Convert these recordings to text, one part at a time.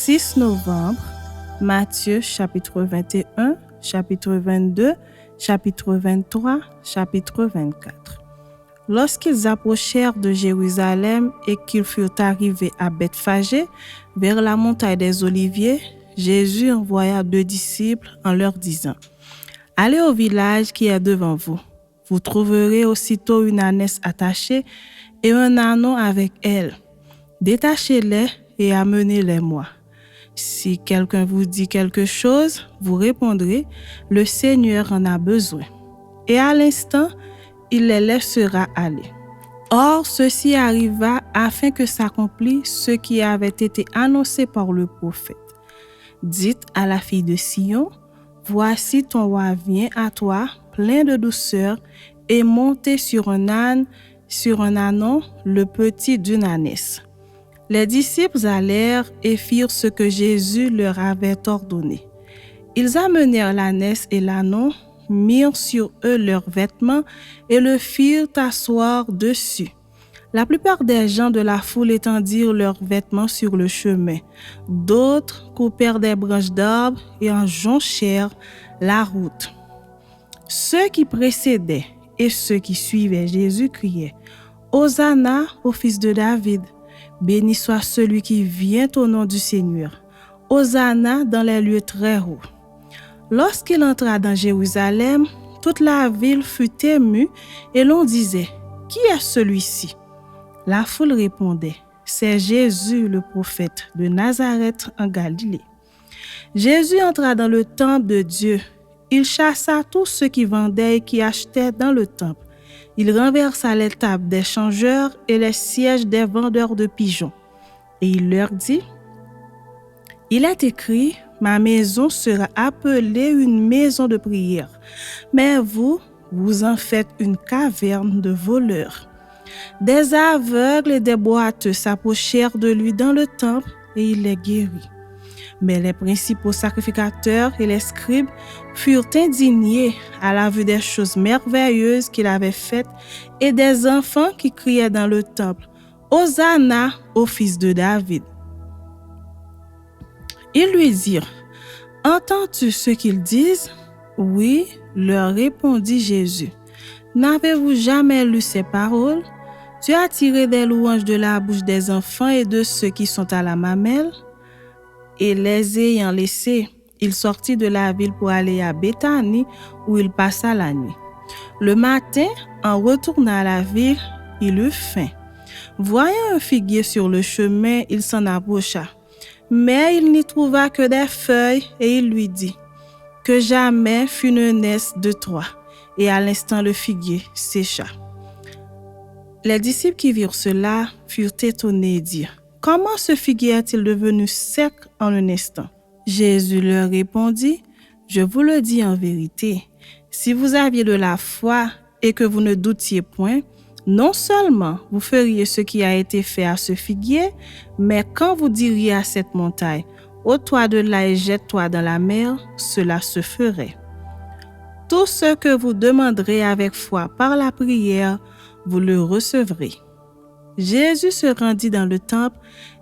6 novembre, Matthieu chapitre 21, chapitre 22, chapitre 23, chapitre 24. Lorsqu'ils approchèrent de Jérusalem et qu'ils furent arrivés à Bethphagée, vers la montagne des Oliviers, Jésus envoya 2 disciples en leur disant : « Allez au village qui est devant vous. Vous trouverez aussitôt une ânesse attachée et un ânon avec elle. Détachez-les et amenez-les-moi. Si quelqu'un vous dit quelque chose, vous répondrez : le Seigneur en a besoin. Et à l'instant, il les laissera aller. » Or, ceci arriva afin que s'accomplisse ce qui avait été annoncé par le prophète. Dites à la fille de Sion : voici ton roi vient à toi, plein de douceur, et monté sur un âne, sur un ânon, le petit d'une ânesse. Les disciples allèrent et firent ce que Jésus leur avait ordonné. Ils amenèrent l'ânesse et l'ânon, mirent sur eux leurs vêtements et le firent asseoir dessus. La plupart des gens de la foule étendirent leurs vêtements sur le chemin. D'autres coupèrent des branches d'arbres et en jonchèrent la route. Ceux qui précédaient et ceux qui suivaient Jésus criaient : « Hosanna au fils de David ! Béni soit celui qui vient au nom du Seigneur. Hosanna dans les lieux très hauts. » Lorsqu'il entra dans Jérusalem, toute la ville fut émue et l'on disait : « Qui est celui-ci » La foule répondait : « C'est Jésus le prophète de Nazareth en Galilée. » Jésus entra dans le temple de Dieu. Il chassa tous ceux qui vendaient et qui achetaient dans le temple. Il renversa les tables des changeurs et les sièges des vendeurs de pigeons. Et il leur dit : « Il est écrit : ma maison sera appelée une maison de prière. Mais vous, vous en faites une caverne de voleurs. » Des aveugles et des boiteux s'approchèrent de lui dans le temple et il les guérit. Mais les principaux sacrificateurs et les scribes furent indignés à la vue des choses merveilleuses qu'il avait faites et des enfants qui criaient dans le temple : « Hosanna au fils de David !» Ils lui dirent : « Entends-tu ce qu'ils disent ?» « Oui, leur répondit Jésus. « N'avez-vous jamais lu ces paroles ? Tu as tiré des louanges de la bouche des enfants et de ceux qui sont à la mamelle. » Et les ayant laissés, il sortit de la ville pour aller à Béthanie, où il passa la nuit. Le matin, en retournant à la ville, il eut faim. Voyant un figuier sur le chemin, il s'en approcha. Mais il n'y trouva que des feuilles, et il lui dit : « Que jamais fût ne naisse de toi. » Et à l'instant, le figuier sécha. Les disciples qui virent cela furent étonnés et dirent : « Comment ce figuier est-il devenu sec en un instant ?» Jésus leur répondit : « Je vous le dis en vérité, si vous aviez de la foi et que vous ne doutiez point, non seulement vous feriez ce qui a été fait à ce figuier, mais quand vous diriez à cette montagne : ôte-toi de là et jette-toi dans la mer, cela se ferait. Tout ce que vous demanderez avec foi par la prière, vous le recevrez. » Jésus se rendit dans le temple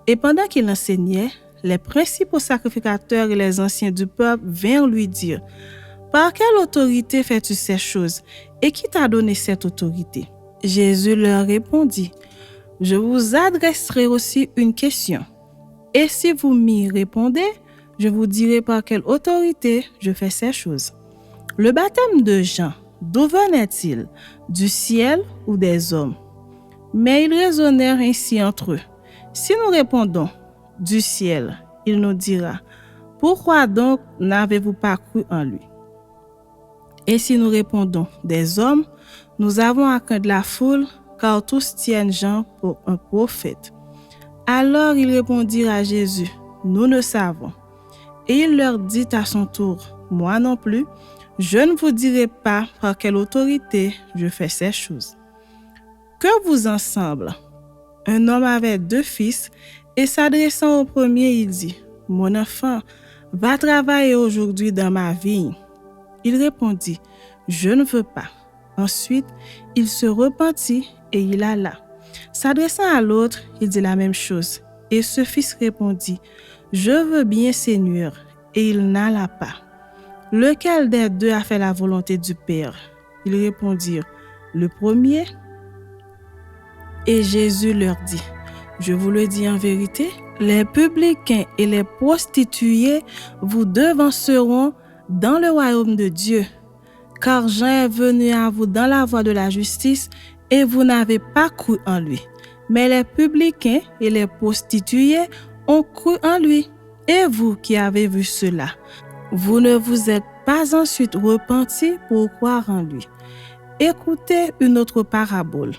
et pendant qu'il enseignait, les principaux sacrificateurs et les anciens du peuple vinrent lui dire : « Par quelle autorité fais-tu ces choses et qui t'a donné cette autorité ?» Jésus leur répondit : « Je vous adresserai aussi une question. Et si vous m'y répondez, je vous dirai par quelle autorité je fais ces choses. Le baptême de Jean, d'où venait-il ? Du ciel ou des hommes ? » Mais ils raisonnèrent ainsi entre eux. Si nous répondons : « Du ciel », il nous dira : « Pourquoi donc n'avez-vous pas cru en lui ?» Et si nous répondons : « Des hommes », nous avons à craindre la foule, car tous tiennent Jean pour un prophète. Alors ils répondirent à Jésus : « Nous ne savons. » Et il leur dit à son tour : « Moi non plus, je ne vous dirai pas par quelle autorité je fais ces choses. » Que vous en semble ? Un homme avait 2 fils, et s'adressant au premier, il dit : « Mon enfant, va travailler aujourd'hui dans ma vigne. » Il répondit : « Je ne veux pas. » Ensuite, il se repentit et il alla. S'adressant à l'autre, il dit la même chose. Et ce fils répondit : Je veux bien, Seigneur, et il n'alla pas. Lequel des deux a fait la volonté du Père? Ils répondirent, le premier. Et Jésus leur dit, je vous le dis en vérité, les publicains et les prostituées vous devanceront dans le royaume de Dieu. Car Jean est venu à vous dans la voie de la justice et vous n'avez pas cru en lui. Mais les publicains et les prostituées ont cru en lui. Et vous qui avez vu cela, vous ne vous êtes pas ensuite repentis pour croire en lui. Écoutez une autre parabole.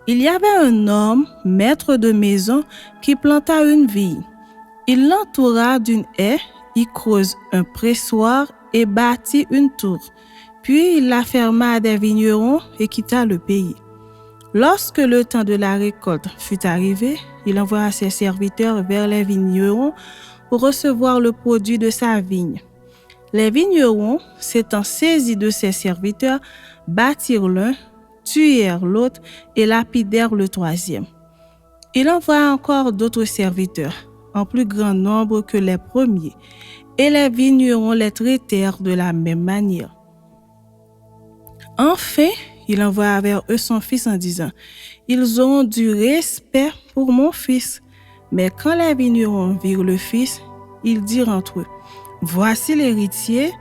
Il y avait un homme, maître de maison, qui planta une vigne. Il l'entoura d'une haie, y creuse un pressoir et bâtit une tour. Puis il la ferma à des vignerons et quitta le pays. Lorsque le temps de la récolte fut arrivé, il envoya ses serviteurs vers les vignerons pour recevoir le produit de sa vigne. Les vignerons, s'étant saisis de ses serviteurs, battirent l'un, tuèrent l'autre et lapidèrent le troisième. Il envoya encore d'autres serviteurs, en plus grand nombre que les premiers, et les vignerons les traitèrent de la même manière. Enfin, il envoya vers eux son fils en disant, « Ils auront du respect pour mon fils. » Mais quand les vignerons virent le fils, ils dirent entre eux, « Voici l'héritier,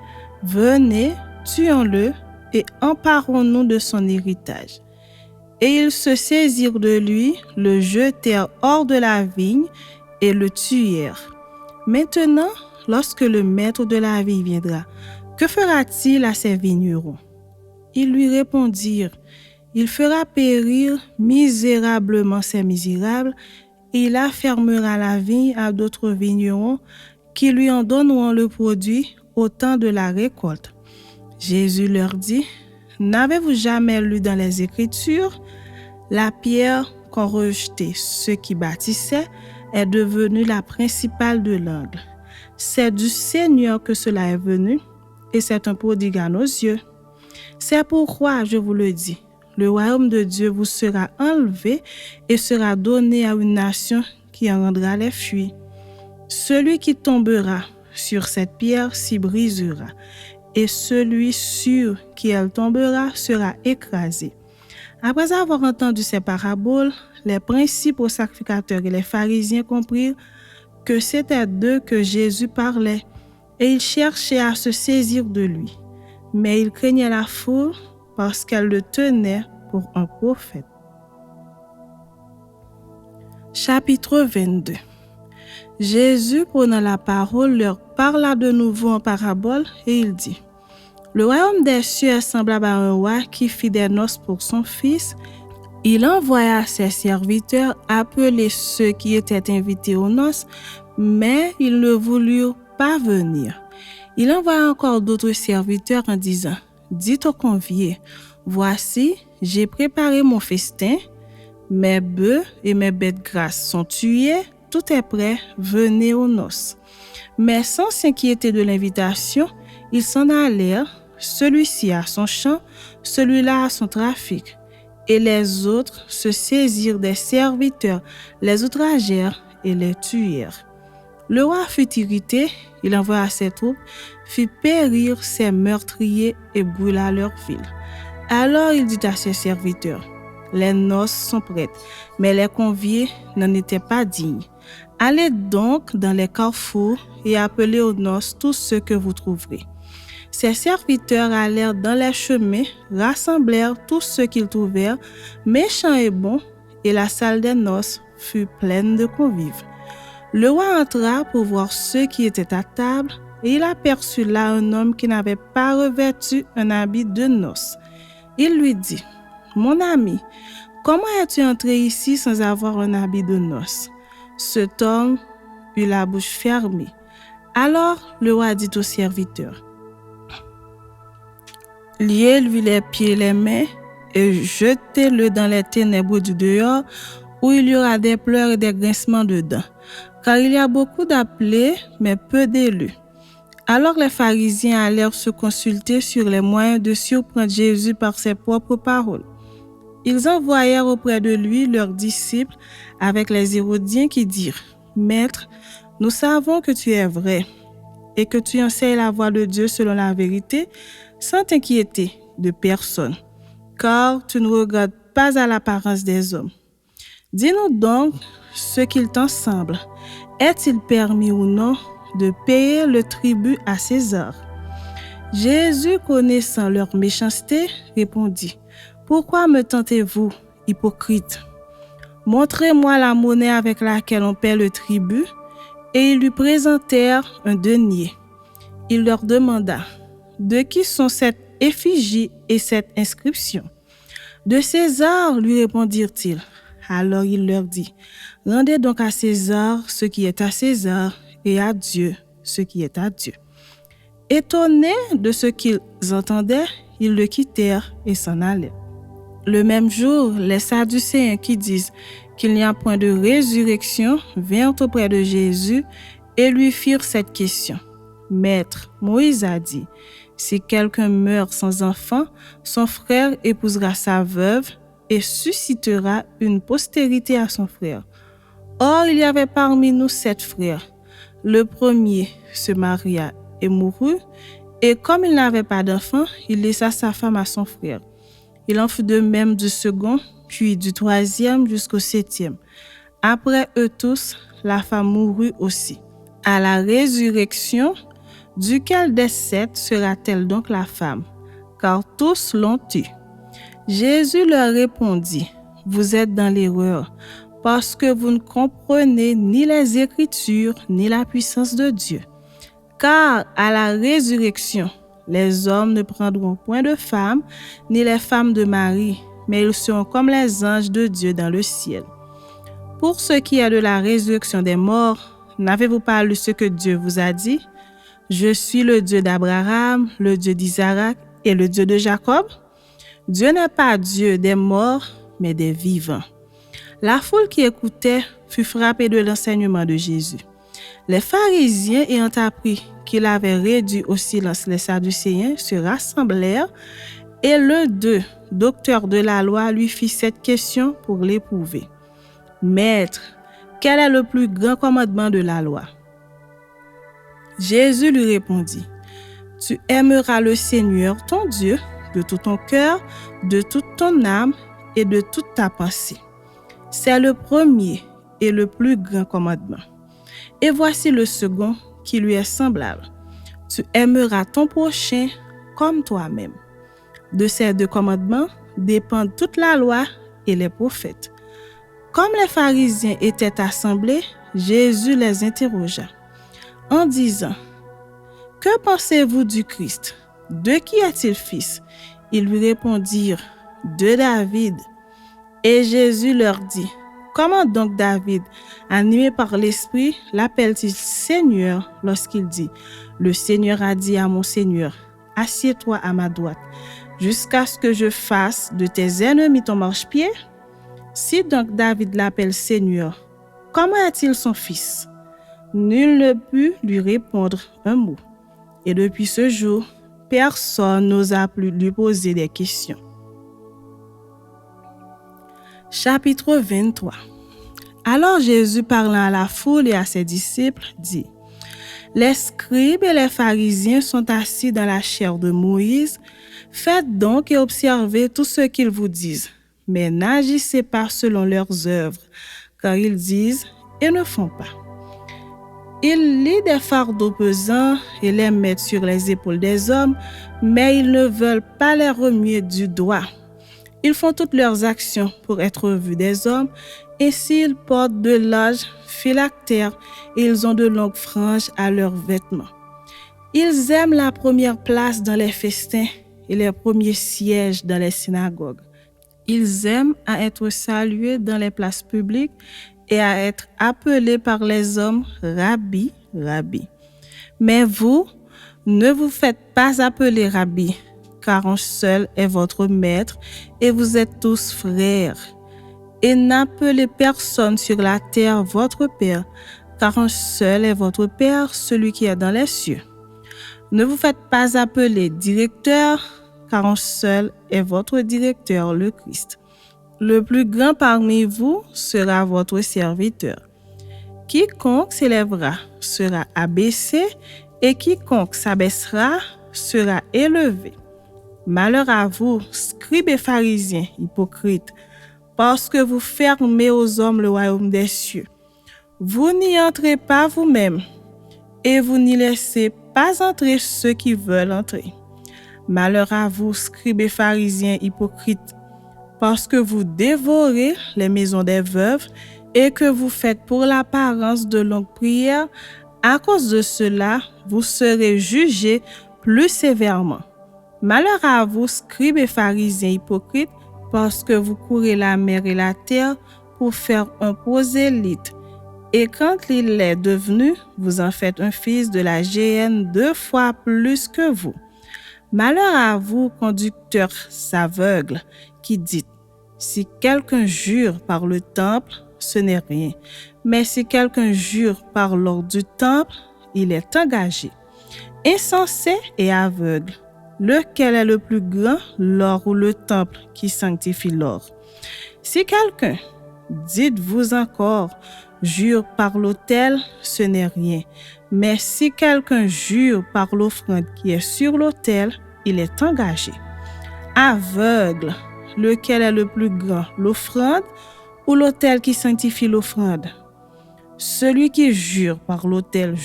venez, tuons-le et emparons-nous de son héritage. » Et ils se saisirent de lui, le jetèrent hors de la vigne et le tuèrent. Maintenant, lorsque le maître de la vigne viendra, que fera-t-il à ces vignerons? Ils lui répondirent, « Il fera périr misérablement ces misérables, et il affermera la vigne à d'autres vignerons qui lui en donneront le produit au temps de la récolte. » Jésus leur dit, « N'avez-vous jamais lu dans les Écritures, la pierre qu'ont rejetée ceux qui bâtissaient est devenue la principale de l'angle. C'est du Seigneur que cela est venu, et c'est un prodigue à nos yeux. C'est pourquoi, je vous le dis, le royaume de Dieu vous sera enlevé et sera donné à une nation qui en rendra les fruits. Celui qui tombera sur cette pierre s'y brisera, et celui sur qui elle tombera sera écrasé. » Après avoir entendu ces paraboles, les principaux sacrificateurs et les pharisiens comprirent que c'était d'eux que Jésus parlait, et ils cherchaient à se saisir de lui. Mais ils craignaient la foule parce qu'elle le tenait pour un prophète. Chapitre 22. Jésus, prenant la parole, leur parla de nouveau en parabole et il dit, « Le royaume des cieux est semblable à un roi qui fit des noces pour son fils. Il envoya ses serviteurs appeler ceux qui étaient invités aux noces, mais ils ne voulurent pas venir. Il envoya encore d'autres serviteurs en disant, « Dites aux conviés, voici, j'ai préparé mon festin, mes bœufs et mes bêtes grasses sont tués, tout est prêt, venez aux noces. » Mais sans s'inquiéter de l'invitation, ils s'en allèrent, celui-ci à son champ, celui-là à son trafic. Et les autres se saisirent des serviteurs, les outragèrent et les tuèrent. Le roi fut irrité, il envoya ses troupes, fit périr ses meurtriers et brûla leur ville. Alors il dit à ses serviteurs, « Les noces sont prêtes, mais les conviés n'en étaient pas dignes. Allez donc dans les carrefours et appelez aux noces tous ceux que vous trouverez. » Ses serviteurs allèrent dans les chemins, rassemblèrent tous ceux qu'ils trouvèrent, méchants et bons, et la salle des noces fut pleine de convives. Le roi entra pour voir ceux qui étaient à table, et il aperçut là un homme qui n'avait pas revêtu un habit de noces. Il lui dit, « Mon ami, comment es-tu entré ici sans avoir un habit de noces? » Cet homme eut la bouche fermée. Alors le roi dit aux serviteurs, « Liez-lui les pieds et les mains et jetez-le dans les ténèbres du dehors où il y aura des pleurs et des grincements de dents, car il y a beaucoup d'appelés, mais peu d'élus. » Alors les pharisiens allèrent se consulter sur les moyens de surprendre Jésus par ses propres paroles. Ils envoyèrent auprès de lui leurs disciples avec les Hérodiens qui dirent, « Maître, Nous savons que tu es vrai et que tu enseignes la voie de Dieu selon la vérité, sans t'inquiéter de personne, car tu ne regardes pas à l'apparence des hommes. Dis-nous donc ce qu'il t'en semble. Est-il permis ou non de payer le tribut à César? Jésus, connaissant leur méchanceté, répondit, « Pourquoi me tentez-vous, hypocrite? Montrez-moi la monnaie avec laquelle on paie le tribut. » Et ils lui présentèrent un denier. Il leur demanda, « De qui sont cette effigie et cette inscription? » « De César, lui répondirent-ils. Alors il leur dit, « Rendez donc à César ce qui est à César et à Dieu ce qui est à Dieu. » Étonnés de ce qu'ils entendaient, ils le quittèrent et s'en allèrent. Le même jour, les Sadducéens qui disent qu'il n'y a point de résurrection vinrent auprès de Jésus et lui firent cette question. « Maître, Moïse a dit, si quelqu'un meurt sans enfant, son frère épousera sa veuve et suscitera une postérité à son frère. Or, il y avait parmi nous 7 frères. Le premier se maria et mourut, et comme il n'avait pas d'enfant, il laissa sa femme à son frère. Il en fut de même du second, puis du troisième jusqu'au 7e. Après eux tous, la femme mourut aussi. À la résurrection, duquel des 7 sera-t-elle donc la femme? Car tous l'ont eue. Jésus leur répondit, « Vous êtes dans l'erreur, parce que vous ne comprenez ni les Écritures, ni la puissance de Dieu. Car à la résurrection, les hommes ne prendront point de femmes, ni les femmes de mari, mais ils seront comme les anges de Dieu dans le ciel. Pour ce qui est de la résurrection des morts, n'avez-vous pas lu ce que Dieu vous a dit? Je suis le Dieu d'Abraham, le Dieu d'Isaac et le Dieu de Jacob. Dieu n'est pas Dieu des morts, mais des vivants. » La foule qui écoutait fut frappée de l'enseignement de Jésus. Les pharisiens, ayant appris qu'il avait réduit au silence les Sadducéens, se rassemblèrent et l'un d'eux, docteur de la loi, lui fit cette question pour l'éprouver. « Maître, quel est le plus grand commandement de la loi? » Jésus lui répondit, « Tu aimeras le Seigneur, ton Dieu, de tout ton cœur, de toute ton âme et de toute ta pensée. C'est le premier et le plus grand commandement. Et voici le second qui lui est semblable. Tu aimeras ton prochain comme toi-même. De ces 2 commandements dépendent toute la loi et les prophètes. » Comme les pharisiens étaient assemblés, Jésus les interrogea en disant, « Que pensez-vous du Christ? De qui est-il fils? » Ils lui répondirent, « De David. » Et Jésus leur dit, « Comment donc David, animé par l'Esprit, l'appelle-t-il Seigneur lorsqu'il dit, « Le Seigneur a dit à mon Seigneur, assieds-toi à ma droite, jusqu'à ce que je fasse de tes ennemis ton marchepied? » Si donc David l'appelle Seigneur, comment est-il son fils? Nul ne put lui répondre un mot. Et depuis ce jour, personne n'osa plus lui poser des questions. Chapitre 23. Alors Jésus, parlant à la foule et à ses disciples, dit, « Les scribes et les pharisiens sont assis dans la chaire de Moïse. Faites donc et observez tout ce qu'ils vous disent, mais n'agissez pas selon leurs œuvres, car ils disent et ne font pas. Ils lient des fardeaux pesants et les mettent sur les épaules des hommes, mais ils ne veulent pas les remuer du doigt. Ils font toutes leurs actions pour être vus des hommes, ainsi ils portent de larges phylactères et ils ont de longues franges à leurs vêtements. Ils aiment la première place dans les festins et les premiers sièges dans les synagogues. Ils aiment à être salués dans les places publiques et à être appelés par les hommes Rabbi, Rabbi. Mais vous, ne vous faites pas appeler Rabbi, car un seul est votre maître et vous êtes tous frères. Et n'appelez personne sur la terre votre Père, car un seul est votre Père, celui qui est dans les cieux. Ne vous faites pas appeler directeur, car un seul est votre directeur, le Christ. Le plus grand parmi vous sera votre serviteur. Quiconque s'élèvera sera abaissé et quiconque s'abaissera sera élevé. Malheur à vous, scribes et pharisiens, hypocrites, parce que vous fermez aux hommes le royaume des cieux. Vous n'y entrez pas vous-même, et vous n'y laissez pas entrer ceux qui veulent entrer. Malheur à vous, scribes et pharisiens, hypocrites, parce que vous dévorez les maisons des veuves et que vous faites pour l'apparence de longues prières. À cause de cela, vous serez jugés plus sévèrement. Malheur à vous, scribes et pharisiens hypocrites, parce que vous courez la mer et la terre pour faire un prosélyte. Et quand il est devenu, vous en faites un fils de la géhenne 2 fois plus que vous. Malheur à vous, conducteurs aveugles, qui dites, si quelqu'un jure par le temple, ce n'est rien. Mais si quelqu'un jure par l'or du temple, il est engagé. Insensé et aveugle, lequel est le plus grand, l'or ou le temple qui sanctifie l'or? Si quelqu'un, dites-vous encore, jure par l'autel, ce n'est rien. Mais si quelqu'un jure par l'offrande qui est sur l'autel, il est engagé. Aveugle, lequel est le plus grand, l'offrande ou l'autel qui sanctifie l'offrande? Celui qui jure par l'autel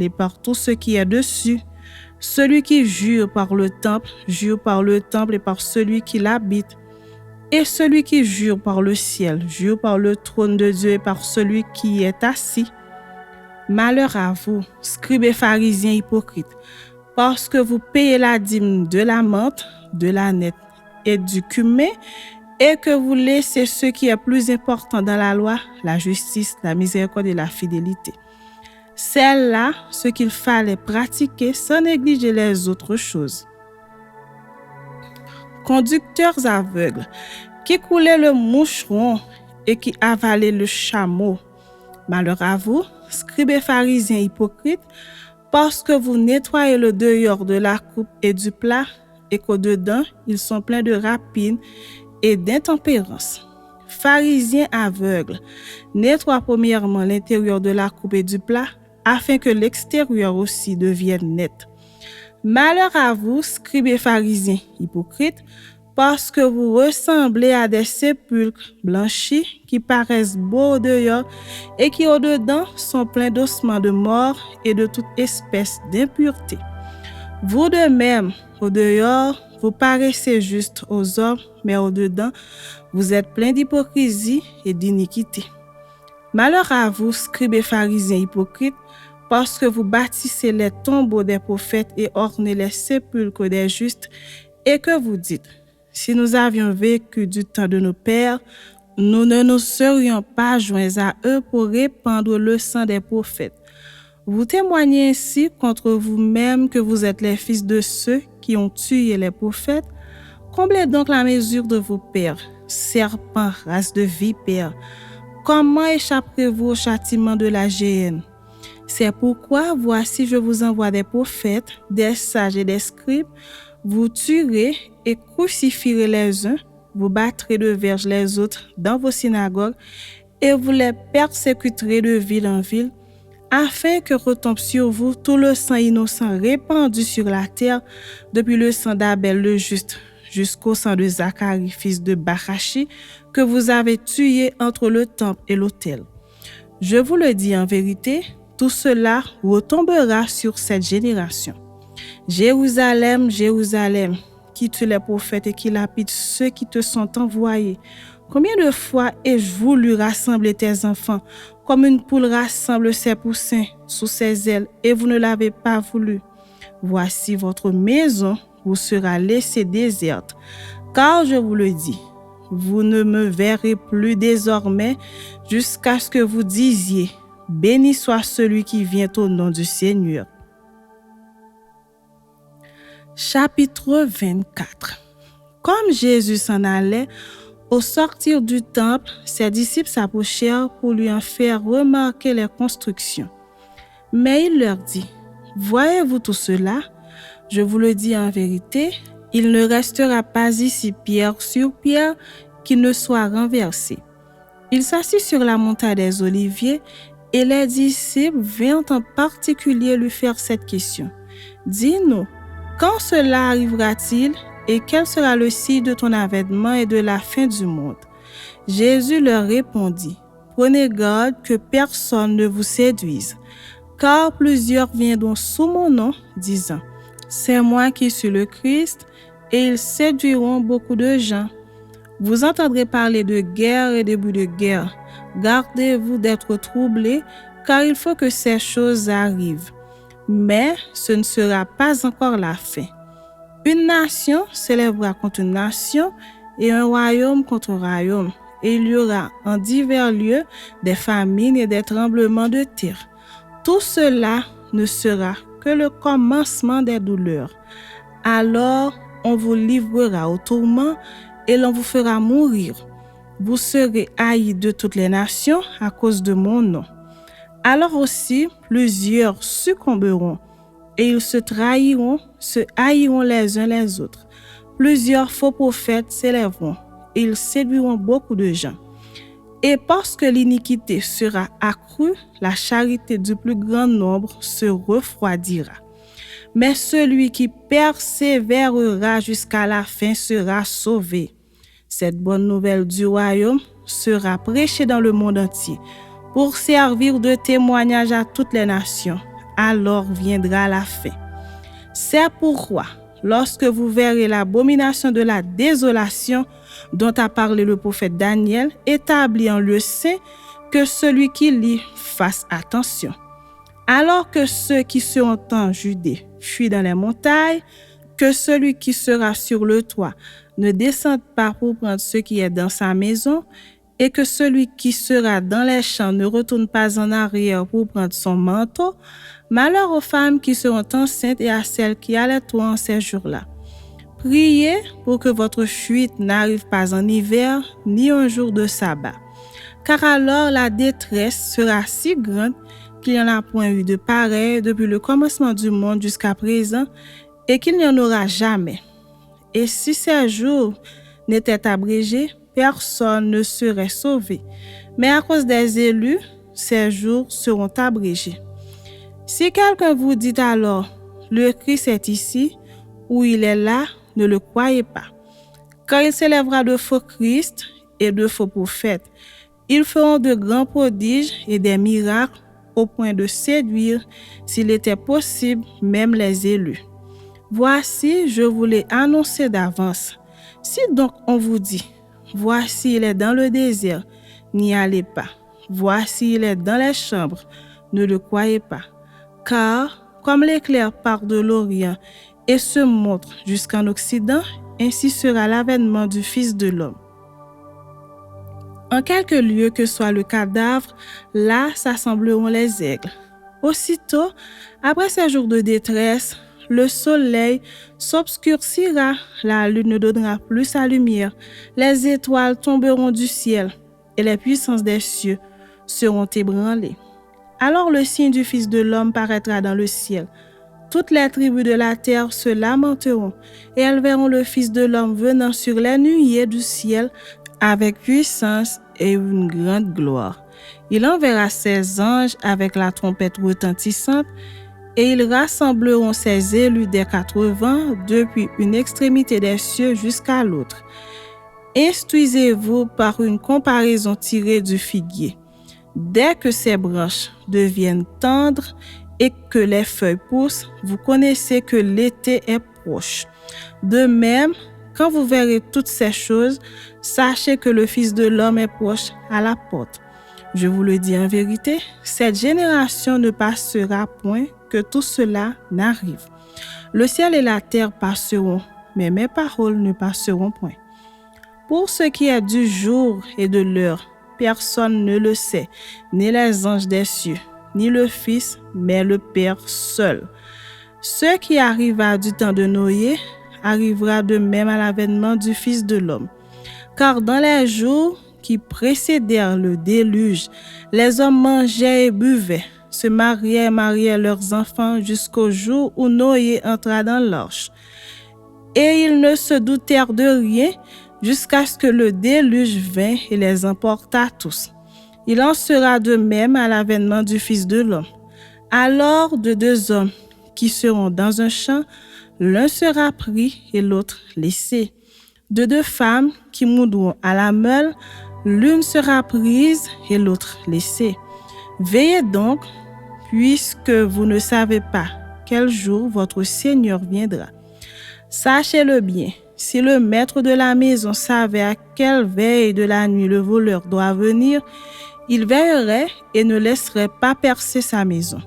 et par tout ce qui est dessus. Celui qui jure par le temple et par celui qui l'habite. Et celui qui jure par le ciel, jure par le trône de Dieu et par celui qui y est assis. Malheur à vous, scribes et pharisiens hypocrites, parce que vous payez la dîme de la menthe, de l'âneth et du cumin, et que vous laissez ce qui est plus important dans la loi, la justice, la miséricorde et la fidélité. Celle-là, ce qu'il fallait pratiquer sans négliger les autres choses. Conducteurs aveugles, qui coulaient le moucheron et qui avalaient le chameau. Malheur à vous, scribes et pharisiens hypocrites, parce que vous nettoyez le dehors de la coupe et du plat, et qu'au-dedans, ils sont pleins de rapines et d'intempérance. Pharisiens aveugles, nettoie premièrement l'intérieur de la coupe et du plat, afin que l'extérieur aussi devienne net. Malheur à vous, scribes et pharisiens hypocrites, parce que vous ressemblez à des sépulcres blanchis qui paraissent beaux au dehors et qui au-dedans sont pleins d'ossements de mort et de toute espèce d'impureté. Vous de même, au dehors, vous paraissez juste aux hommes, mais au-dedans, vous êtes pleins d'hypocrisie et d'iniquité. Malheur à vous, scribes et pharisiens hypocrites, parce que vous bâtissez les tombeaux des prophètes et ornez les sépulcres des justes, et que vous dites, si nous avions vécu du temps de nos pères, nous ne nous serions pas joints à eux pour répandre le sang des prophètes. Vous témoignez ainsi contre vous-même que vous êtes les fils de ceux qui ont tué les prophètes. Comblez donc la mesure de vos pères, serpents, race de vipères. Comment échapperez-vous au châtiment de la géhenne? C'est pourquoi, voici, je vous envoie des prophètes, des sages et des scribes. Vous tuerez et crucifierez les uns, vous battrez de verges les autres dans vos synagogues et vous les persécuterez de ville en ville, afin que retombe sur vous tout le sang innocent répandu sur la terre, depuis le sang d'Abel le juste jusqu'au sang de Zacharie, fils de Barachi, que vous avez tué entre le temple et l'autel. Je vous le dis en vérité, tout cela retombera sur cette génération. Jérusalem, Jérusalem, qui tue les prophètes et qui lapide ceux qui te sont envoyés. Combien de fois ai-je voulu rassembler tes enfants, comme une poule rassemble ses poussins sous ses ailes, et vous ne l'avez pas voulu? Voici votre maison vous sera laissée déserte, car je vous le dis, vous ne me verrez plus désormais jusqu'à ce que vous disiez, béni soit celui qui vient au nom du Seigneur. Chapitre 24. Comme Jésus s'en allait, au sortir du temple, ses disciples s'approchèrent pour lui en faire remarquer les constructions. Mais il leur dit, « Voyez-vous tout cela? Je vous le dis en vérité, il ne restera pas ici pierre sur pierre qui ne soit renversée. » Il s'assit sur la montagne des Oliviers Et les disciples vinrent en particulier lui faire cette question. Dis-nous, quand cela arrivera-t-il et quel sera le signe de ton avènement et de la fin du monde? Jésus leur répondit, prenez garde que personne ne vous séduise, car plusieurs viendront sous mon nom, disant, c'est moi qui suis le Christ, et ils séduiront beaucoup de gens. Vous entendrez parler de guerre et de bruits de guerre. Gardez-vous d'être troublés, car il faut que ces choses arrivent. Mais ce ne sera pas encore la fin. Une nation s'élèvera contre une nation et un royaume contre un royaume. Et il y aura en divers lieux des famines et des tremblements de terre. Tout cela ne sera que le commencement des douleurs. Alors on vous livrera au tourment et l'on vous fera mourir. Vous serez haïs de toutes les nations à cause de mon nom. Alors aussi, plusieurs succomberont et ils se trahiront, se haïront les uns les autres. Plusieurs faux prophètes s'élèveront et ils séduiront beaucoup de gens. Et parce que l'iniquité sera accrue, la charité du plus grand nombre se refroidira. Mais celui qui persévérera jusqu'à la fin sera sauvé. Cette bonne nouvelle du royaume sera prêchée dans le monde entier pour servir de témoignage à toutes les nations. Alors viendra la fin. C'est pourquoi, lorsque vous verrez l'abomination de la désolation dont a parlé le prophète Daniel, établi en lieu saint, que celui qui lit fasse attention. Alors que ceux qui seront en Judée fuient dans les montagnes, que celui qui sera sur le toit ne descende pas pour prendre ce qui est dans sa maison, et que celui qui sera dans les champs ne retourne pas en arrière pour prendre son manteau. Malheur aux femmes qui seront enceintes et à celles qui allaiteront en ces jours-là. Priez pour que votre fuite n'arrive pas en hiver ni un jour de sabbat, car alors la détresse sera si grande qu'il n'y en a point eu de pareil depuis le commencement du monde jusqu'à présent et qu'il n'y en aura jamais. Et si ces jours n'étaient abrégés, personne ne serait sauvé. Mais à cause des élus, ces jours seront abrégés. Si quelqu'un vous dit alors, le Christ est ici, ou il est là, ne le croyez pas. Car il s'élèvera de faux Christ et de faux prophètes. Ils feront de grands prodiges et des miracles au point de séduire, s'il était possible, même les élus. Voici, je vous l'ai annoncé d'avance. Si donc on vous dit, voici il est dans le désert, n'y allez pas. Voici il est dans les chambres, ne le croyez pas. Car, comme l'éclair part de l'Orient et se montre jusqu'en Occident, ainsi sera l'avènement du Fils de l'homme. En quelque lieu que soit le cadavre, là s'assembleront les aigles. Aussitôt, après ces jours de détresse, le soleil s'obscurcira, la lune ne donnera plus sa lumière, les étoiles tomberont du ciel et les puissances des cieux seront ébranlées. Alors le signe du Fils de l'homme paraîtra dans le ciel. Toutes les tribus de la terre se lamenteront et elles verront le Fils de l'homme venant sur les nuées du ciel avec puissance et une grande gloire. Il enverra ses anges avec la trompette retentissante et ils rassembleront ses élus des 4 vents depuis une extrémité des cieux jusqu'à l'autre. Instruisez-vous par une comparaison tirée du figuier. Dès que ses branches deviennent tendres et que les feuilles poussent, vous connaissez que l'été est proche. De même, quand vous verrez toutes ces choses, sachez que le Fils de l'homme est proche à la porte. Je vous le dis en vérité, cette génération ne passera point que tout cela n'arrive. Le ciel et la terre passeront, mais mes paroles ne passeront point. Pour ce qui est du jour et de l'heure, personne ne le sait, ni les anges des cieux, ni le Fils, mais le Père seul. Ce qui arriva du temps de Noé arrivera de même à l'avènement du Fils de l'homme. Car dans les jours qui précédèrent le déluge, les hommes mangeaient et buvaient, se mariaient et mariaient leurs enfants jusqu'au jour où Noé entra dans l'arche. Et ils ne se doutèrent de rien jusqu'à ce que le déluge vînt et les emporta tous. Il en sera de même à l'avènement du Fils de l'homme. Alors, de deux hommes qui seront dans un champ, l'un sera pris et l'autre laissé. De deux femmes qui moudront à la meule, l'une sera prise et l'autre laissée. Veillez donc, puisque vous ne savez pas quel jour votre Seigneur viendra. Sachez-le bien, si le maître de la maison savait à quelle veille de la nuit le voleur doit venir, il veillerait et ne laisserait pas percer sa maison.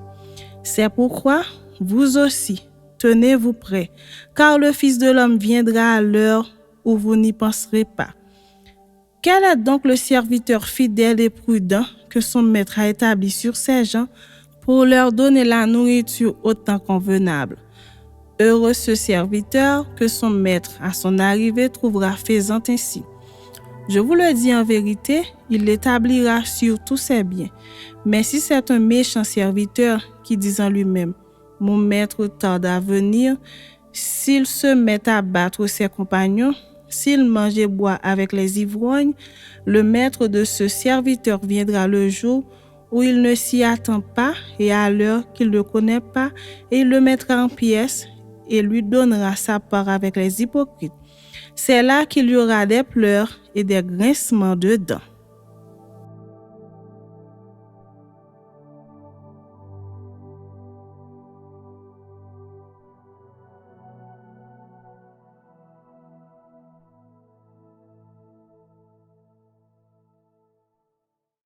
C'est pourquoi, vous aussi, tenez-vous prêts, car le Fils de l'homme viendra à l'heure où vous n'y penserez pas. Quel est donc le serviteur fidèle et prudent que son maître a établi sur ses gens pour leur donner la nourriture au temps convenable? Heureux ce serviteur que son maître à son arrivée trouvera faisant ainsi. Je vous le dis en vérité, il l'établira sur tous ses biens. Mais si c'est un méchant serviteur qui dit en lui-même, « Mon maître tarde à venir », s'il se met à battre ses compagnons, s'il mange et boit avec les ivrognes, le maître de ce serviteur viendra le jour où il ne s'y attend pas et à l'heure qu'il ne connaît pas, et il le mettra en pièces et lui donnera sa part avec les hypocrites. C'est là qu'il y aura des pleurs et des grincements de dents.